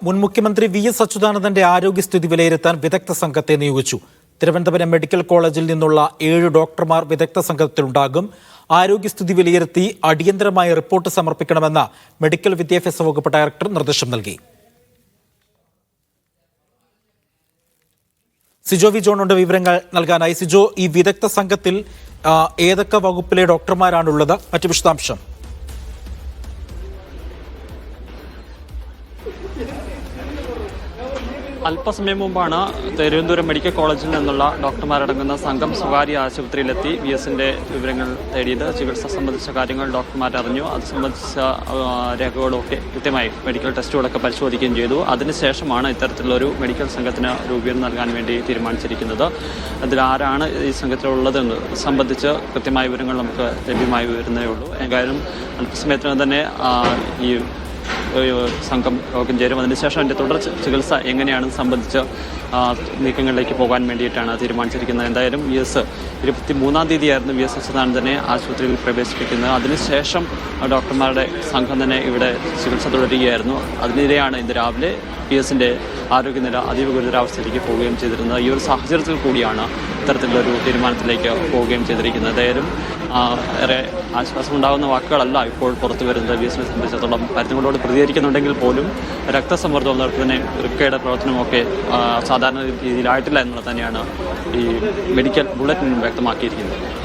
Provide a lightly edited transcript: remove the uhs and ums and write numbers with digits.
മുൻ മുഖ്യമന്ത്രി വി.എസ്. അച്യുതാനന്ദന്റെ ആരോഗ്യസ്ഥിതി വിലയിരുത്താൻ വിദഗ്ധ സംഘത്തെ നിയോഗിച്ചു. തിരുവനന്തപുരം മെഡിക്കൽ കോളേജിൽ നിന്നുള്ള 7 ഡോക്ടർമാർ വിദഗ്ധ സംഘത്തിലുണ്ടാകും. ആരോഗ്യസ്ഥിതി വിലയിരുത്തി അടിയന്തരമായ റിപ്പോർട്ട് സമർപ്പിക്കണമെന്ന് മെഡിക്കൽ വിദ്യാഭ്യാസ വകുപ്പ് ഡയറക്ടർ നിർദ്ദേശം നൽകി. സിജോ വി ജോണുണ്ട് വിവരങ്ങൾ നൽകാനായി. സിജോ, ഈ വിദഗ്ധ സംഘത്തിൽ ഏതൊക്കെ വകുപ്പിലെ ഡോക്ടർമാരാണുള്ളത്? മറ്റു വിശദാംശം. അല്പസമയം മുമ്പാണ് തിരുവനന്തപുരം മെഡിക്കൽ കോളേജിൽ നിന്നുള്ള ഡോക്ടർമാരടങ്ങുന്ന സംഘം സ്വകാര്യ ആശുപത്രിയിലെത്തി വി.എസിന്റെ വിവരങ്ങൾ തേടിയത്. ചികിത്സ സംബന്ധിച്ച കാര്യങ്ങൾ ഡോക്ടർമാർ അറിഞ്ഞു. അത് സംബന്ധിച്ച രേഖകളൊക്കെ കൃത്യമായി മെഡിക്കൽ ടെസ്റ്റുകളൊക്കെ പരിശോധിക്കുകയും ചെയ്തു. അതിനുശേഷമാണ് ഇത്തരത്തിലുള്ളൊരു മെഡിക്കൽ സംഘത്തിന് രൂപീകരണം നൽകാൻ വേണ്ടി തീരുമാനിച്ചിരിക്കുന്നത്. അതിൽ ആരാണ് ഈ സംഘത്തിലുള്ളതെന്ന് സംബന്ധിച്ച് കൃത്യമായ വിവരങ്ങൾ നമുക്ക് ലഭ്യമായി വരുന്നേ ഉള്ളൂ. എന്തായാലും അല്പസമയത്തിന് തന്നെ ഈ സംഘം യോഗം ചേരും. അതിനുശേഷം അതിൻ്റെ തുടർ ചികിത്സ എങ്ങനെയാണെന്ന് സംബന്ധിച്ച് നീക്കങ്ങളിലേക്ക് പോകാൻ വേണ്ടിയിട്ടാണ് തീരുമാനിച്ചിരിക്കുന്നത്. എന്തായാലും വി.എസ്. 23-ാം തീയതിയായിരുന്നു വി.എസ്. അച്യുതാനന്ദനെ ആശുപത്രിയിൽ പ്രവേശിപ്പിക്കുന്നത്. അതിനുശേഷം ഡോക്ടർമാരുടെ സംഘം തന്നെ ഇവിടെ ചികിത്സ തുടരുകയായിരുന്നു. അതിനിടെയാണ് ഇന്ന് രാവിലെ വി.എസിൻ്റെ ആരോഗ്യനില അതീവ ഗുരുതരാവസ്ഥയിലേക്ക് പോവുകയും ചെയ്തിരുന്നത്. ഈ ഒരു സാഹചര്യത്തിൽ കൂടിയാണ് ഇത്തരത്തിലുള്ളൊരു തീരുമാനത്തിലേക്ക് പോവുകയും ചെയ്തിരിക്കുന്നത്. എന്തായാലും ഏറെ ആശ്വാസമുണ്ടാകുന്ന വാക്കുകളല്ല ഇപ്പോൾ പുറത്തു വരുന്നത്. വി.എസിനെ സംബന്ധിച്ചിടത്തോളം മരുന്നുകളോട് പ്രതികരിക്കുന്നുണ്ടെങ്കിൽ പോലും രക്തസമ്മർദ്ദം തന്നെ വൃക്കയുടെ പ്രവർത്തനമൊക്കെ സാധാരണ രീതിയിലായിട്ടില്ല എന്നുള്ളത് തന്നെയാണ് ഈ മെഡിക്കൽ ബുള്ളറ്റിനും വ്യക്തമാക്കിയിരിക്കുന്നത്.